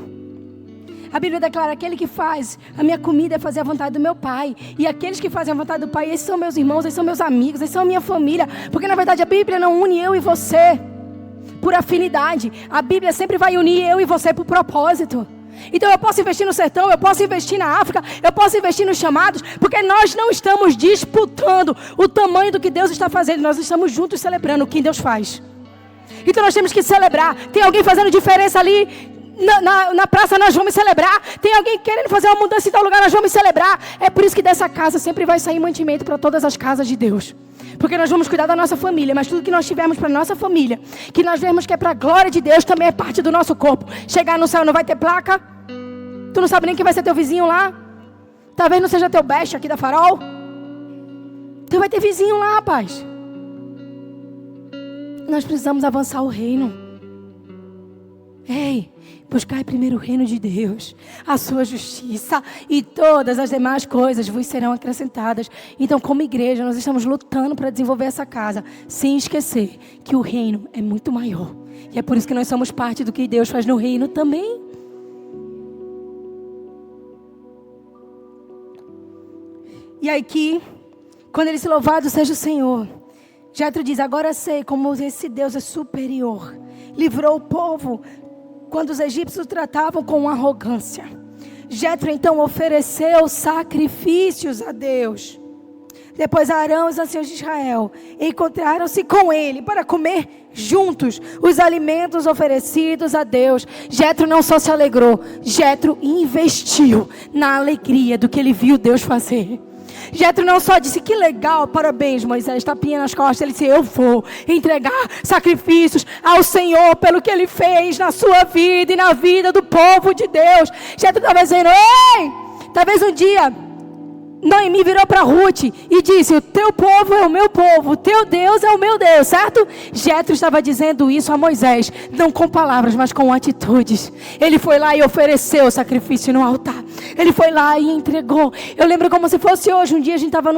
A: A Bíblia declara: aquele que faz a minha comida é fazer a vontade do meu Pai. E aqueles que fazem a vontade do Pai, esses são meus irmãos, esses são meus amigos, esses são a minha família. Porque na verdade a Bíblia não une eu e você por afinidade. A Bíblia sempre vai unir eu e você por propósito. Então eu posso investir no sertão, eu posso investir na África, eu posso investir nos chamados, porque nós não estamos disputando o tamanho do que Deus está fazendo. Nós estamos juntos celebrando o que Deus faz. Então nós temos que celebrar. Tem alguém fazendo diferença ali na praça, nós vamos celebrar. Tem alguém querendo fazer uma mudança em tal lugar, nós vamos celebrar. É por isso que dessa casa sempre vai sair mantimento para todas as casas de Deus. Porque nós vamos cuidar da nossa família. Mas tudo que nós tivermos para a nossa família, que nós vemos que é para a glória de Deus, também é parte do nosso corpo. Chegar no céu não vai ter placa. Tu não sabe nem quem vai ser teu vizinho lá. Talvez não seja teu best aqui da Farol. Tu vai ter vizinho lá, rapaz. Nós precisamos avançar o reino. Ei, buscai primeiro o reino de Deus, a sua justiça, e todas as demais coisas vos serão acrescentadas. Então, como igreja, nós estamos lutando para desenvolver essa casa, sem esquecer que o reino é muito maior. E é por isso que nós somos parte do que Deus faz no reino também. E aqui, quando ele se louvado seja o Senhor, Jetro diz: agora sei como esse Deus é superior. Livrou o povo quando os egípcios o tratavam com arrogância. Jetro então ofereceu sacrifícios a Deus. Depois Arão e os anciãos de Israel encontraram-se com ele para comer juntos os alimentos oferecidos a Deus. Jetro não só se alegrou, Jetro investiu na alegria do que ele viu Deus fazer. Jetro não só disse: que legal, parabéns Moisés, tapinha nas costas. Ele disse: eu vou entregar sacrifícios ao Senhor pelo que Ele fez na sua vida e na vida do povo de Deus. Jetro estava dizendo: ei, talvez um dia Noemi virou para Ruth e disse: o teu povo é o meu povo, o teu Deus é o meu Deus, certo? Jetro estava dizendo isso a Moisés, não com palavras, mas com atitudes. Ele foi lá e ofereceu o sacrifício no altar. Ele foi lá e entregou. Eu lembro como se fosse hoje. Um dia a gente estava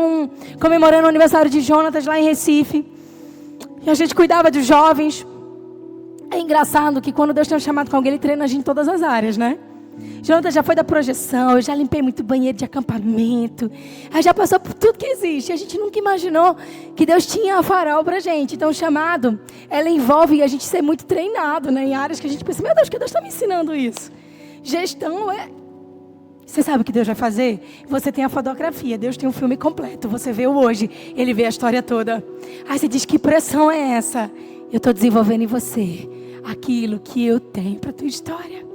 A: comemorando o aniversário de Jonatas lá em Recife. E a gente cuidava dos jovens. É engraçado que quando Deus tem um chamado com alguém, Ele treina a gente em todas as áreas, né? Jonatas já foi da projeção, eu já limpei muito banheiro de acampamento. Aí já passou por tudo que existe. A gente nunca imaginou que Deus tinha a Farol pra gente. Então o chamado, ela envolve a gente ser muito treinado, né? Em áreas que a gente pensa: meu Deus, que Deus está me ensinando isso? Gestão é... Você sabe o que Deus vai fazer? Você tem a fotografia, Deus tem um filme completo. Você vê o hoje, Ele vê a história toda. Aí você diz: que pressão é essa? Eu estou desenvolvendo em você aquilo que eu tenho para a tua história.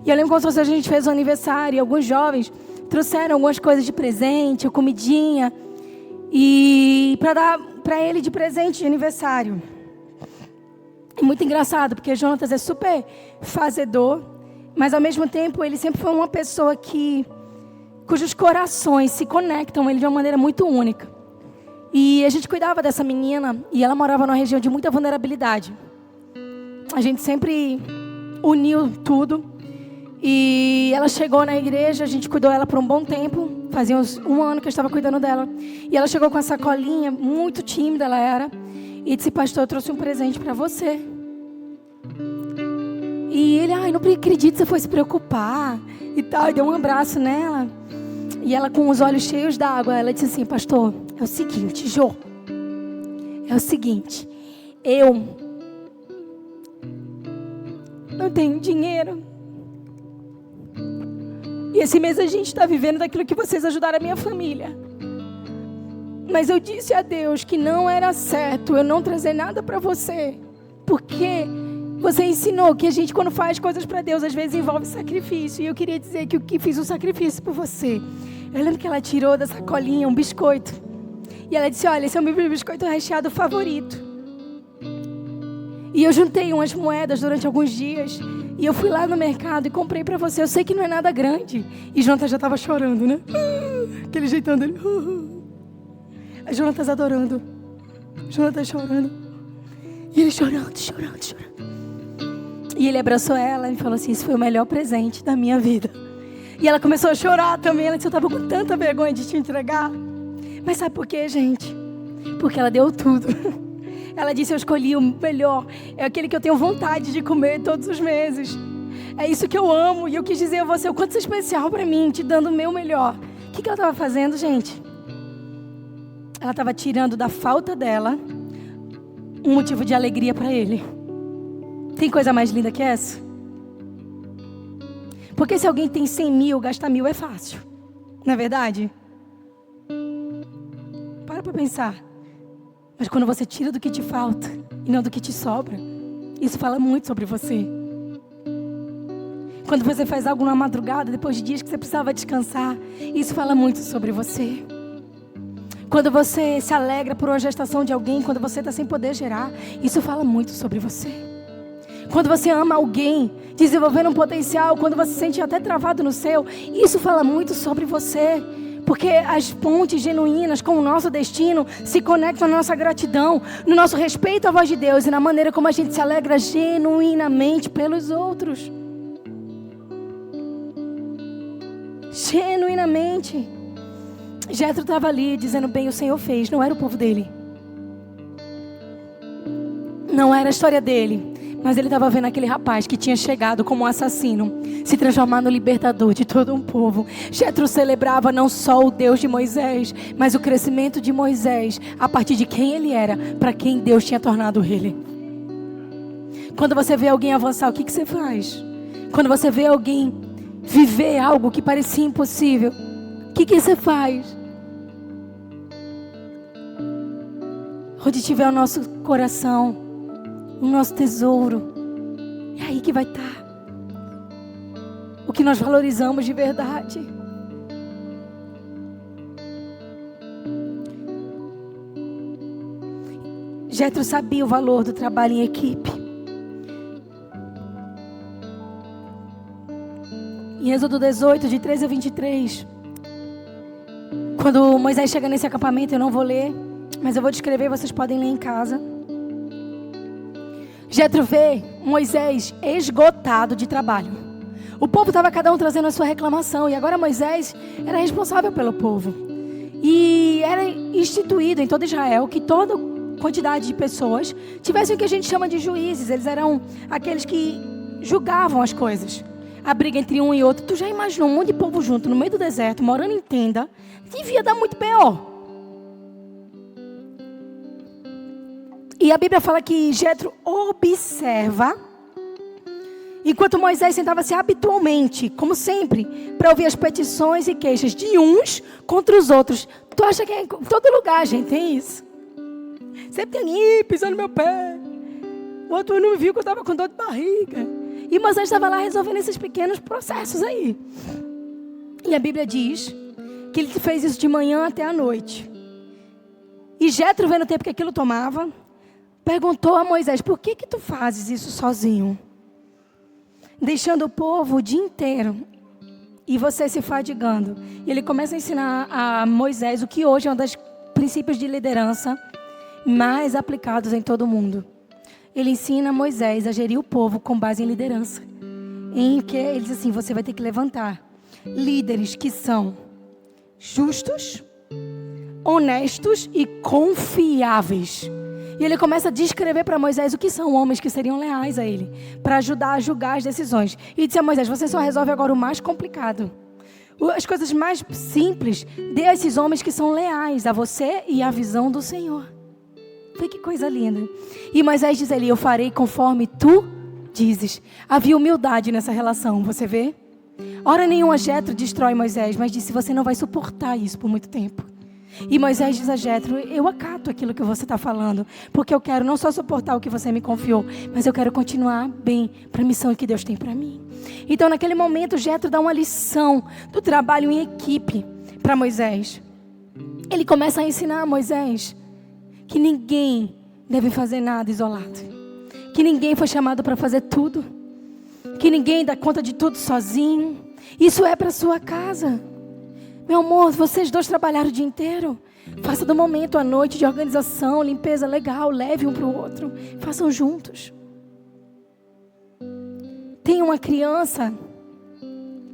A: E eu lembro quando a gente fez o aniversário, e alguns jovens trouxeram algumas coisas de presente, comidinha, e para dar para ele de presente de aniversário. É muito engraçado, porque Jonatas é super fazedor, mas ao mesmo tempo ele sempre foi uma pessoa cujos corações se conectam a ele de uma maneira muito única. E a gente cuidava dessa menina, e ela morava numa região de muita vulnerabilidade. A gente sempre uniu tudo. E ela chegou na igreja, a gente cuidou dela por um bom tempo. Fazia uns 1 ano que eu estava cuidando dela. E ela chegou com a sacolinha, muito tímida ela era. E disse: pastor, eu trouxe um presente para você. E ele: ai, não acredito que você foi se preocupar. E tal, e deu um abraço nela. E ela com os olhos cheios d'água, ela disse assim: pastor, é o seguinte, Jô. É o seguinte, eu não tenho dinheiro. E esse mês a gente está vivendo daquilo que vocês ajudaram a minha família. Mas eu disse a Deus que não era certo eu não trazer nada para você. Porque Você ensinou que a gente, quando faz coisas para Deus, às vezes envolve sacrifício. E eu queria dizer que o que fiz um sacrifício por você. Eu lembro que ela tirou da sacolinha um biscoito. E ela disse, olha, esse é o meu biscoito recheado favorito. E eu juntei umas moedas durante alguns dias. E eu fui lá no mercado e comprei para você. Eu sei que não é nada grande. E Jonatas já estava chorando, né? Aquele jeitão dele. A Jonatas adorando. Jonatas chorando. E ele chorando. E ele abraçou ela e falou assim, esse foi o melhor presente da minha vida. E ela começou a chorar também. Ela disse, eu estava com tanta vergonha de te entregar. Mas sabe por quê, gente? Porque ela deu tudo. Ela disse, eu escolhi o melhor. É aquele que eu tenho vontade de comer todos os meses. É isso que eu amo. E eu quis dizer a você o quanto isso é especial para mim, te dando o meu melhor. O que ela estava fazendo, gente? Ela estava tirando da falta dela um motivo de alegria para ele. Tem coisa mais linda que essa? Porque se alguém tem 100 mil, gastar 1.000 é fácil. Não é verdade? Para pensar. Mas quando você tira do que te falta e não do que te sobra, isso fala muito sobre você. Quando você faz algo na madrugada, depois de dias que você precisava descansar, isso fala muito sobre você. Quando você se alegra por uma gestação de alguém, quando você está sem poder gerar, isso fala muito sobre você. Quando você ama alguém, desenvolvendo um potencial, quando você se sente até travado no seu, isso fala muito sobre você. Porque as pontes genuínas com o nosso destino se conectam na nossa gratidão, no nosso respeito à voz de Deus e na maneira como a gente se alegra genuinamente pelos outros. Genuinamente. Jetro estava ali dizendo, bem, o Senhor fez, não era o povo dele. Não era a história dele. Mas ele estava vendo aquele rapaz que tinha chegado como um assassino se transformar no libertador de todo um povo. Jetro celebrava não só o Deus de Moisés, mas o crescimento de Moisés a partir de quem ele era, para quem Deus tinha tornado ele. Quando você vê alguém avançar, o que você faz? Quando você vê alguém viver algo que parecia impossível, o que você faz? Onde tiver o nosso coração, o nosso tesouro, é aí que vai estar o que nós valorizamos de verdade. Jetro sabia o valor do trabalho em equipe. Em Êxodo 18, de 13 a 23, quando Moisés chega nesse acampamento, eu não vou ler, mas eu vou descrever, vocês podem ler em casa. Jetro vê Moisés esgotado de trabalho. O povo estava cada um trazendo a sua reclamação. E agora Moisés era responsável pelo povo. E era instituído em todo Israel que toda quantidade de pessoas tivessem o que a gente chama de juízes. Eles eram aqueles que julgavam as coisas. A briga entre um e outro. Tu já imaginou um monte de povo junto no meio do deserto, morando em tenda? Devia dar muito pior. E a Bíblia fala que Jetro observa, enquanto Moisés sentava-se habitualmente, como sempre, para ouvir as petições e queixas de uns contra os outros. Tu acha que em todo lugar, gente, tem isso? Sempre tem alguém pisando no meu pé. O outro não me viu que eu estava com dor de barriga. E Moisés estava lá resolvendo esses pequenos processos aí. E a Bíblia diz que ele fez isso de manhã até a noite. E Jetro, vendo o tempo que aquilo tomava, perguntou a Moisés, por que tu fazes isso sozinho? Deixando o povo o dia inteiro e você se fadigando. E ele começa a ensinar a Moisés o que hoje é um dos princípios de liderança mais aplicados em todo o mundo. Ele ensina Moisés a gerir o povo com base em liderança. Em que ele diz assim, você vai ter que levantar líderes que são justos, honestos e confiáveis. E ele começa a descrever para Moisés o que são homens que seriam leais a ele, para ajudar a julgar as decisões. E disse a Moisés, você só resolve agora o mais complicado. As coisas mais simples, dê a esses homens que são leais a você e à visão do Senhor. Vê que coisa linda. E Moisés diz ali, eu farei conforme tu dizes. Havia humildade nessa relação, você vê? Hora nenhuma Jetro destrói Moisés, mas disse, você não vai suportar isso por muito tempo. E Moisés diz a Jétro: eu acato aquilo que você está falando, porque eu quero não só suportar o que você me confiou, mas eu quero continuar bem para a missão que Deus tem para mim. Então naquele momento Jétro dá uma lição do trabalho em equipe para Moisés. Ele começa a ensinar a Moisés que ninguém deve fazer nada isolado, que ninguém foi chamado para fazer tudo, que ninguém dá conta de tudo sozinho. Isso é para sua casa. Meu amor, vocês dois trabalharam o dia inteiro. Faça do momento à noite de organização, limpeza legal, leve um para o outro. Façam juntos. Tenham uma criança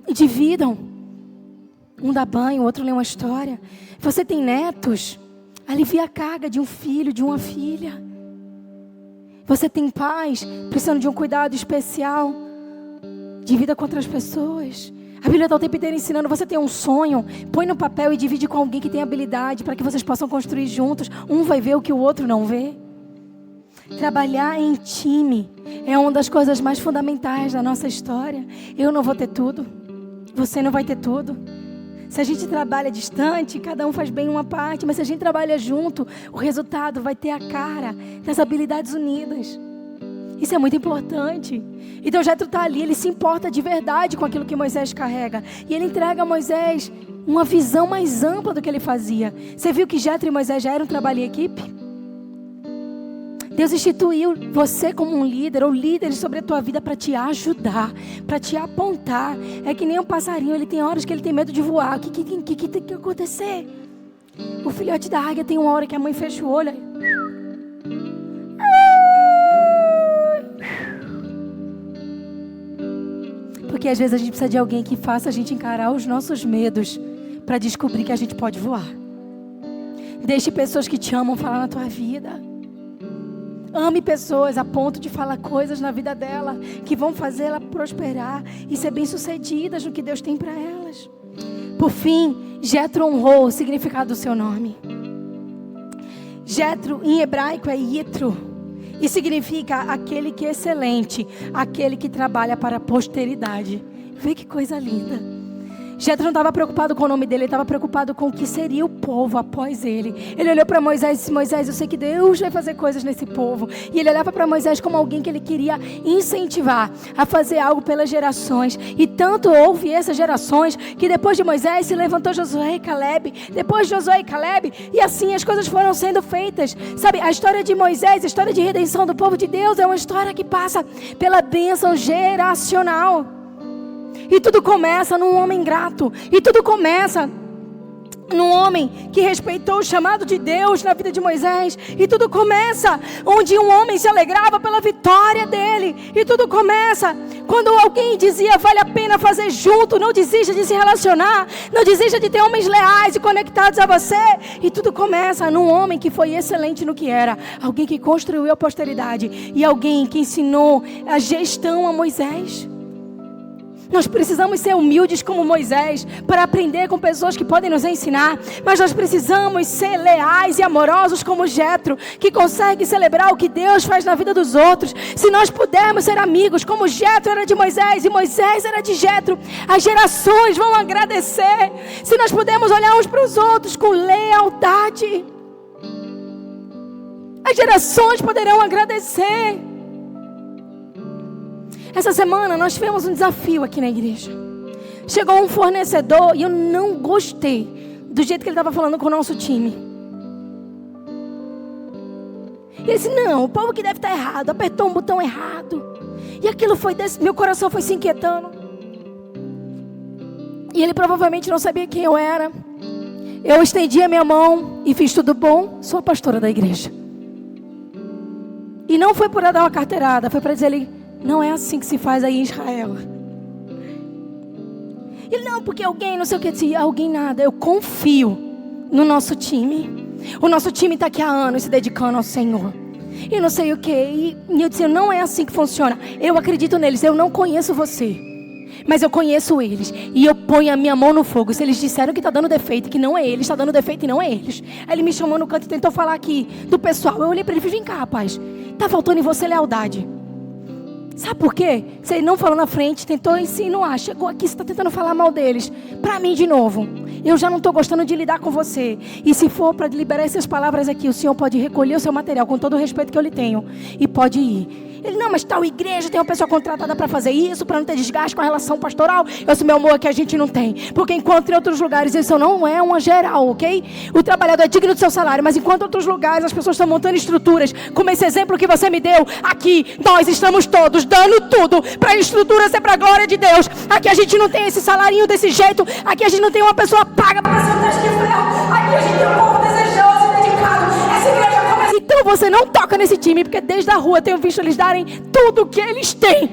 A: e dividam. Um dá banho, o outro lê uma história. Você tem netos, alivia a carga de um filho, de uma filha. Você tem pais precisando de um cuidado especial, divida com outras pessoas. A Bíblia está o tempo inteiro ensinando. Você tem um sonho, põe no papel e divide com alguém que tem habilidade, para que vocês possam construir juntos. Um vai ver o que o outro não vê. Trabalhar em time é uma das coisas mais fundamentais da nossa história. Eu não vou ter tudo, você não vai ter tudo. Se a gente trabalha distante, cada um faz bem uma parte, mas se a gente trabalha junto, o resultado vai ter a cara das habilidades unidas. Isso é muito importante. Então Jétro está ali, ele se importa de verdade com aquilo que Moisés carrega. E ele entrega a Moisés uma visão mais ampla do que ele fazia. Você viu que Jétro e Moisés já eram um trabalho em equipe? Deus instituiu você como um líder, ou líderes sobre a tua vida, para te ajudar, para te apontar. É que nem um passarinho, ele tem horas que ele tem medo de voar. O que tem que acontecer? O filhote da águia tem uma hora que a mãe fecha o olho. Porque às vezes a gente precisa de alguém que faça a gente encarar os nossos medos, para descobrir que a gente pode voar. Deixe pessoas que te amam falar na tua vida. Ame pessoas a ponto de falar coisas na vida dela que vão fazer ela prosperar e ser bem-sucedidas no que Deus tem para elas. Por fim, Jétro honrou o significado do seu nome. Jétro em hebraico é Yitro, e significa aquele que é excelente, aquele que trabalha para a posteridade. Vê que coisa linda. Jétro não estava preocupado com o nome dele, ele estava preocupado com o que seria o povo após ele. Ele olhou para Moisés e disse: Moisés, eu sei que Deus vai fazer coisas nesse povo. E ele olhava para Moisés como alguém que ele queria incentivar a fazer algo pelas gerações. E tanto houve essas gerações que depois de Moisés se levantou Josué e Caleb. Depois de Josué e Caleb, e assim as coisas foram sendo feitas. Sabe, a história de Moisés, a história de redenção do povo de Deus é uma história que passa pela bênção geracional. E tudo começa num homem grato. E tudo começa num homem que respeitou o chamado de Deus na vida de Moisés. E tudo começa onde um homem se alegrava pela vitória dele. E tudo começa quando alguém dizia: vale a pena fazer junto, não desista de se relacionar, não desista de ter homens leais e conectados a você. E tudo começa num homem que foi excelente no que era, alguém que construiu a posteridade e alguém que ensinou a gestão a Moisés. Nós precisamos ser humildes como Moisés para aprender com pessoas que podem nos ensinar. Mas nós precisamos ser leais e amorosos como Jétro, que consegue celebrar o que Deus faz na vida dos outros. Se nós pudermos ser amigos como Jétro era de Moisés e Moisés era de Jétro, as gerações vão agradecer. Se nós pudermos olhar uns para os outros com lealdade, as gerações poderão agradecer. Essa semana nós tivemos um desafio aqui na igreja. Chegou um fornecedor e eu não gostei do jeito que ele estava falando com o nosso time. E ele disse: não, o povo que deve estar errado, apertou um botão errado. E aquilo foi, meu coração foi se inquietando. E ele provavelmente não sabia quem eu era. Eu estendi a minha mão e fiz tudo bom, sou a pastora da igreja. E não foi por dar uma carteirada, foi para dizer ele: não é assim que se faz aí em Israel. Ele: não, porque alguém, não sei o que, disse, alguém nada. Eu confio no nosso time. O nosso time está aqui há anos se dedicando ao Senhor. E não sei o que. E eu disse: não é assim que funciona. Eu acredito neles. Eu não conheço você, mas eu conheço eles. E eu ponho a minha mão no fogo. Se eles disseram que está dando defeito, que não é eles, está dando defeito e não é eles. Aí ele me chamou no canto e tentou falar aqui do pessoal. Eu olhei para ele e falei: vem cá, rapaz, está faltando em você lealdade. Sabe por quê? Você não falou na frente, tentou insinuar, chegou aqui, você está tentando falar mal deles, para mim de novo. eu já não estou gostando de lidar com você. E se for para liberar essas palavras aqui, o senhor pode recolher o seu material com todo o respeito que eu lhe tenho e pode ir. Ele, não, mas tal igreja tem uma pessoa contratada para fazer isso, para não ter desgaste com a relação pastoral. Eu disse, meu amor, que a gente não tem. Porque enquanto em outros lugares isso não é uma geral, ok? O trabalhador é digno do seu salário, mas enquanto em outros lugares as pessoas estão montando estruturas, como esse exemplo que você me deu, aqui nós estamos todos dando tudo para a estrutura ser para a glória de Deus. Aqui a gente não tem esse salarinho desse jeito, aqui a gente não tem uma pessoa paga para ser um teste de ferro. Aqui a gente tem um povo desejoso e dedicado. Essa igreja começa... Então você não toca nesse time, porque desde a rua eu tenho visto eles darem tudo o que eles têm.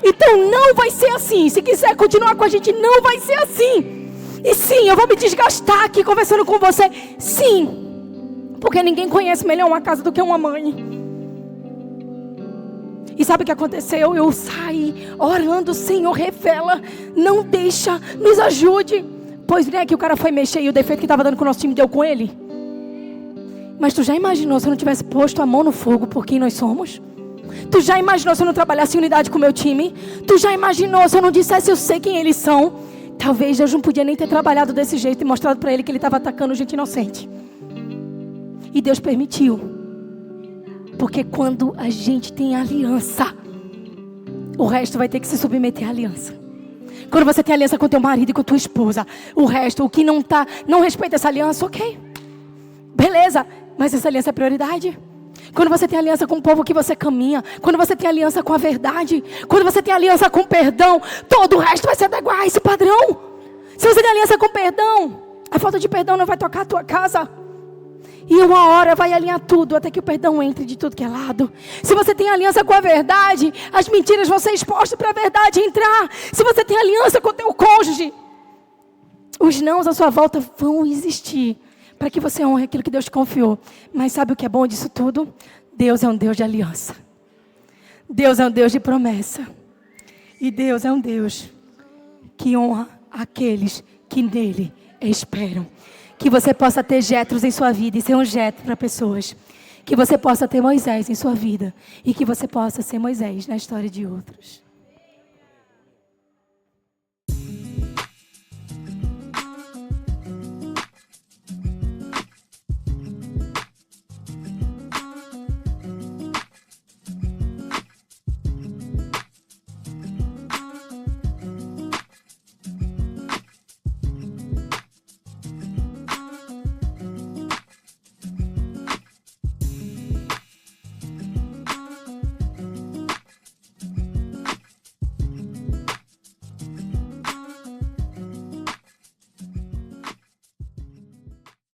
A: Então não vai ser assim. Se quiser continuar com a gente, não vai ser assim. E sim, eu vou me desgastar aqui conversando com você. Sim, porque ninguém conhece melhor uma casa do que uma mãe. E sabe o que aconteceu? Eu saí orando, Senhor, revela, não deixa, nos ajude. Pois não é que o cara foi mexer e o defeito que estava dando com o nosso time deu com ele? Mas tu já imaginou se eu não tivesse posto a mão no fogo por quem nós somos? Tu já imaginou se eu não trabalhasse em unidade com o meu time? Tu já imaginou se eu não dissesse eu sei quem eles são? Talvez Deus não podia nem ter trabalhado desse jeito e mostrado para ele que ele estava atacando gente inocente. E Deus permitiu. Porque quando a gente tem aliança, o resto vai ter que se submeter à aliança. Quando você tem aliança com teu marido e com tua esposa, o resto, o que não respeita essa aliança, ok. Beleza, mas essa aliança é prioridade. Quando você tem aliança com o povo que você caminha, quando você tem aliança com a verdade, quando você tem aliança com o perdão, todo o resto vai se adequar a esse padrão. Se você tem aliança com o perdão, a falta de perdão não vai tocar a tua casa. E uma hora vai alinhar tudo, até que o perdão entre de tudo que é lado. Se você tem aliança com a verdade, as mentiras vão ser expostas para a verdade entrar. Se você tem aliança com o teu cônjuge, os nãos à sua volta vão existir, para que você honre aquilo que Deus te confiou. Mas sabe o que é bom disso tudo? Deus é um Deus de aliança. Deus é um Deus de promessa. E Deus é um Deus que honra aqueles que nele esperam. Que você possa ter Jetros em sua vida e ser um Jetro para pessoas. Que você possa ter Moisés em sua vida e que você possa ser Moisés na história de outros.